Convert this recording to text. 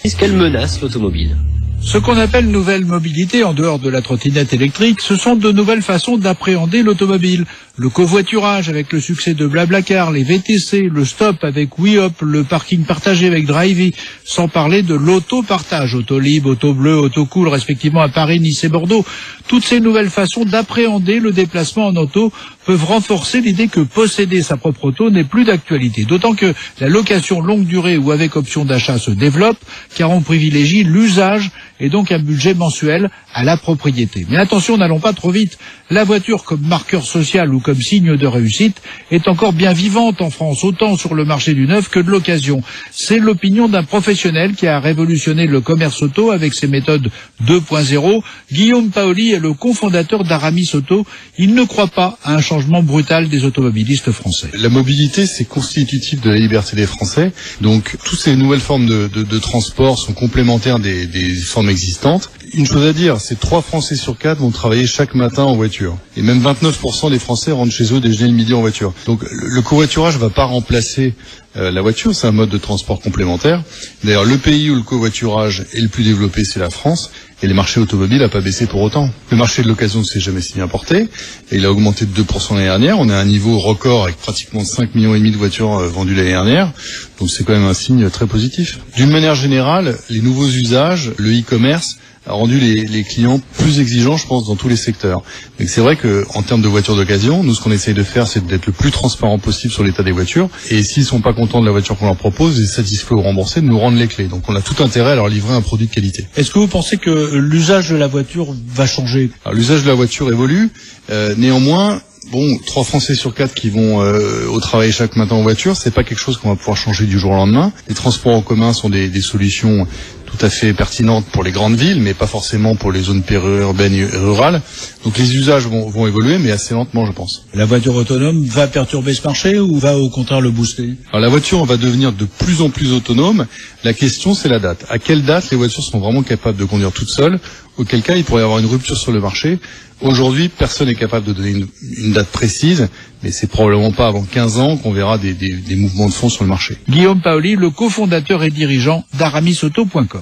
Qu'elle menace l'automobile. Ce qu'on appelle nouvelle mobilité, en dehors de la trottinette électrique, ce sont de nouvelles façons d'appréhender l'automobile. Le covoiturage avec le succès de Blablacar, les VTC, le stop avec WeHop, le parking partagé avec Drivey, sans parler de l'autopartage, Autolib, Autobleu, Autocool, respectivement à Paris, Nice et Bordeaux. Toutes ces nouvelles façons d'appréhender le déplacement en auto peuvent renforcer l'idée que posséder sa propre auto n'est plus d'actualité. D'autant que la location longue durée ou avec option d'achat se développe, car on privilégie l'usage et donc un budget mensuel à la propriété. Mais attention, n'allons pas trop vite. La voiture comme marqueur social ou comme signe de réussite est encore bien vivante en France, autant sur le marché du neuf que de l'occasion. C'est l'opinion d'un professionnel qui a révolutionné le commerce auto avec ses méthodes 2.0. Guillaume Paoli est le cofondateur d'Aramis Auto. Il ne croit pas à un changement brutal des automobilistes français. La mobilité, c'est constitutif de la liberté des Français. Donc, toutes ces nouvelles formes de transport sont complémentaires des formes existantes. Une chose à dire, c'est 3 Français sur 4 vont travailler chaque matin en voiture. Et même 29% des Français rentrent chez eux déjeuner le midi en voiture. Donc le covoiturage va pas remplacer la voiture, c'est un mode de transport complémentaire. D'ailleurs, le pays où le covoiturage est le plus développé, c'est la France. Et les marchés automobiles n'a pas baissé pour autant. Le marché de l'occasion ne s'est jamais si bien porté. Et il a augmenté de 2% l'année dernière. On est à un niveau record avec pratiquement 5,5 millions de voitures vendues l'année dernière. Donc c'est quand même un signe très positif. D'une manière générale, les nouveaux usages, le e-commerce, a rendu les clients plus exigeants, je pense, dans tous les secteurs. Mais c'est vrai que, en termes de voitures d'occasion, nous, ce qu'on essaye de faire, c'est d'être le plus transparent possible sur l'état des voitures. Et s'ils sont pas contents de la voiture qu'on leur propose, et satisfaits ou remboursés, de nous rendre les clés. Donc, on a tout intérêt à leur livrer un produit de qualité. Est-ce que vous pensez que l'usage de la voiture va changer? Alors, l'usage de la voiture évolue. Néanmoins, 3 Français sur 4 qui vont au travail chaque matin en voiture, c'est pas quelque chose qu'on va pouvoir changer du jour au lendemain. Les transports en commun sont des solutions tout à fait pertinentes pour les grandes villes, mais pas forcément pour les zones périurbaines et rurales. Donc les usages vont évoluer, mais assez lentement, je pense. La voiture autonome va perturber ce marché ou va au contraire le booster? Alors la voiture va devenir de plus en plus autonome. La question, c'est la date. À quelle date les voitures seront vraiment capables de conduire toutes seules? Auquel cas, il pourrait y avoir une rupture sur le marché. Aujourd'hui, personne n'est capable de donner une date précise, mais c'est probablement pas avant 15 ans qu'on verra des mouvements de fond sur le marché. Guillaume Paoli, le cofondateur et dirigeant d'AramisAuto.com.